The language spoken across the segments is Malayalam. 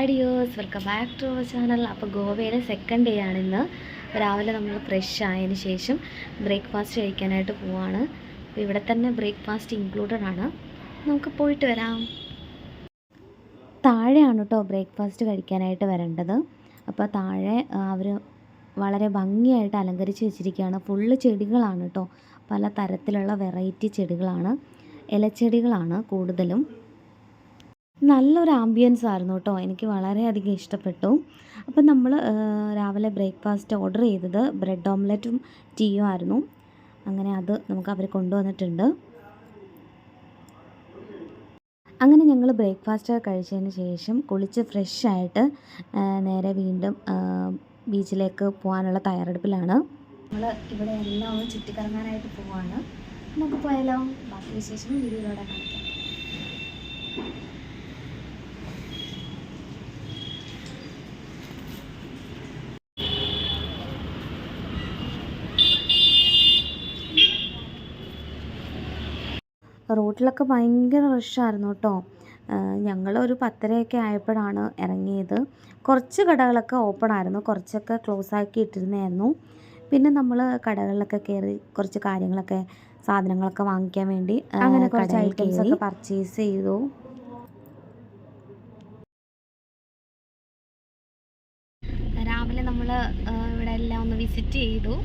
Hi dears, welcome back to our channel. അപ്പോൾ ഗോവയിലെ സെക്കൻഡ് ഡേ ആണിന്ന്. രാവിലെ നമ്മൾ ഫ്രഷ് ആയതിന് ശേഷം ബ്രേക്ക്ഫാസ്റ്റ് കഴിക്കാനായിട്ട് പോവാണ്. അപ്പോൾ ഇവിടെ തന്നെ ബ്രേക്ക്ഫാസ്റ്റ് ഇൻക്ലൂഡഡ് ആണ്. നമുക്ക് പോയിട്ട് വരാം. താഴെയാണ് കേട്ടോ ബ്രേക്ക്ഫാസ്റ്റ് കഴിക്കാനായിട്ട് വരേണ്ടത്. അപ്പോൾ താഴെ അവർ വളരെ ഭംഗിയായിട്ട് അലങ്കരിച്ച് വെച്ചിരിക്കുകയാണ്. ഫുള്ള് ചെടികളാണ് കേട്ടോ, പല തരത്തിലുള്ള വെറൈറ്റി ചെടികളാണ്, ഇലച്ചെടികളാണ് കൂടുതലും. നല്ലൊരു ആംബിയൻസ് ആയിരുന്നു കേട്ടോ, എനിക്ക് വളരെയധികം ഇഷ്ടപ്പെട്ടു. അപ്പം നമ്മൾ രാവിലെ ബ്രേക്ക്ഫാസ്റ്റ് ഓർഡർ ചെയ്തത് ബ്രെഡ് ഓംലെറ്റും ടീയും ആയിരുന്നു. അങ്ങനെ അത് നമുക്ക് അവർ കൊണ്ടുവന്നിട്ടുണ്ട്. അങ്ങനെ ഞങ്ങൾ ബ്രേക്ക്ഫാസ്റ്റ് കഴിച്ചതിന് ശേഷം കുളിച്ച് ഫ്രഷായിട്ട് നേരെ വീണ്ടും ബീച്ചിലേക്ക് പോകാനുള്ള തയ്യാറെടുപ്പിലാണ്. നമ്മൾ ഇവിടെ എല്ലാം ഒന്ന് ചുറ്റിക്കറങ്ങാനായിട്ട് പോവാണ്. നമുക്ക് പോയാലോ? ബാക്കി വിശേഷം വീഡിയോയിലൂടെ കാണിക്കാം. റോഡിലൊക്കെ ഭയങ്കര റഷായിരുന്നു കേട്ടോ. ഞങ്ങളൊരു 10:30 ആയപ്പോഴാണ് ഇറങ്ങിയത്. കുറച്ച് കടകളൊക്കെ ഓപ്പൺ ആയിരുന്നു, കുറച്ചൊക്കെ ക്ലോസ് ആക്കി ഇട്ടിരുന്നായിരുന്നു. പിന്നെ നമ്മൾ കടകളിലൊക്കെ കയറി കുറച്ച് കാര്യങ്ങളൊക്കെ, സാധനങ്ങളൊക്കെ വാങ്ങിക്കാൻ വേണ്ടി അങ്ങനെ കുറച്ച് ഐറ്റംസൊക്കെ പർച്ചേസ് ചെയ്തു. രാവിലെ നമ്മൾ ഇവിടെ എല്ലാം ഒന്ന് വിസിറ്റ് ചെയ്തു.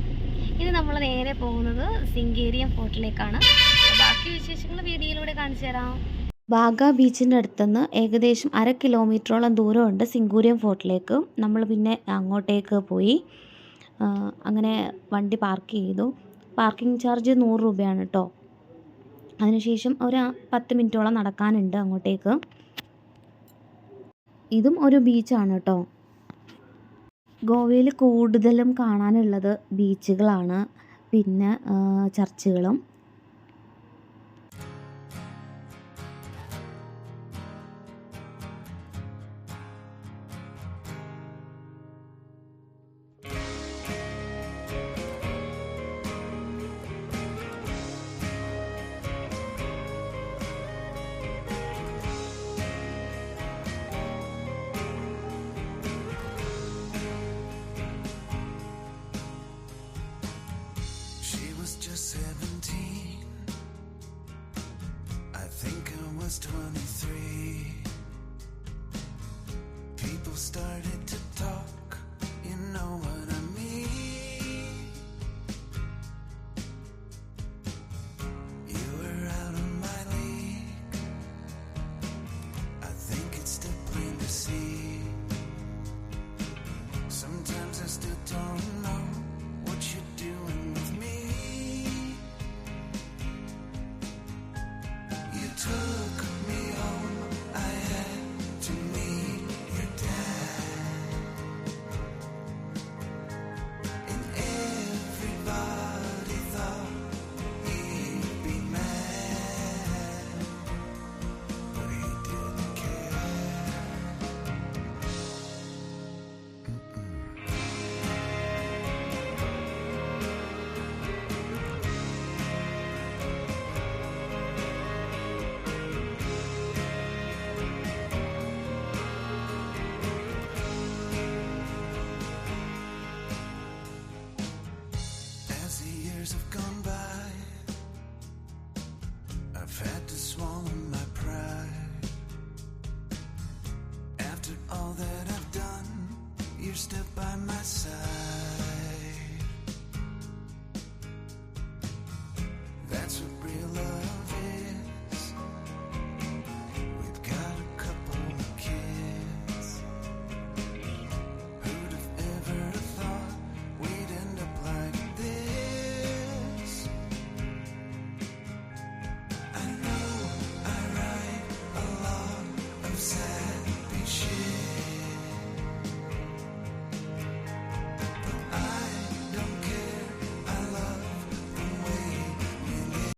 ഇനി നമ്മൾ നേരെ പോകുന്നത് സിംഗേരിയം ഫോർട്ടിലേക്കാണ്. ബാക്കി വിശേഷങ്ങൾ വീഡിയോയിലൂടെ കാണിച്ചു തരാം. ബാഗ ബീച്ചിൻ്റെ അടുത്തുനിന്ന് ഏകദേശം 1/2 കിലോമീറ്ററോളം ദൂരമുണ്ട് സിംഗൂരിയം ഫോർട്ടിലേക്ക്. നമ്മൾ പിന്നെ അങ്ങോട്ടേക്ക് പോയി. അങ്ങനെ വണ്ടി പാർക്ക് ചെയ്തു. പാർക്കിംഗ് ചാർജ് 100 രൂപയാണ് കേട്ടോ. അതിനുശേഷം ഒരു 10 മിനിറ്റോളം നടക്കാനുണ്ട് അങ്ങോട്ടേക്ക്. ഇതും ഒരു ബീച്ചാണ് കേട്ടോ. ഗോവയിൽ കൂടുതലും കാണാനുള്ളത് ബീച്ചുകളാണ്, പിന്നെ ചർച്ചുകളും. Just 17, I think I was 23. People started to talk, you know what I mean. You were out of my league, I think it's still plain to see. Sometimes I still don't know what you're doing with me. Took me home, I had to meet your dad, and everybody thought he'd be mad, but he didn't care. Have gone by, I've had to swallow my pride. After all that I've done, you're still by my side.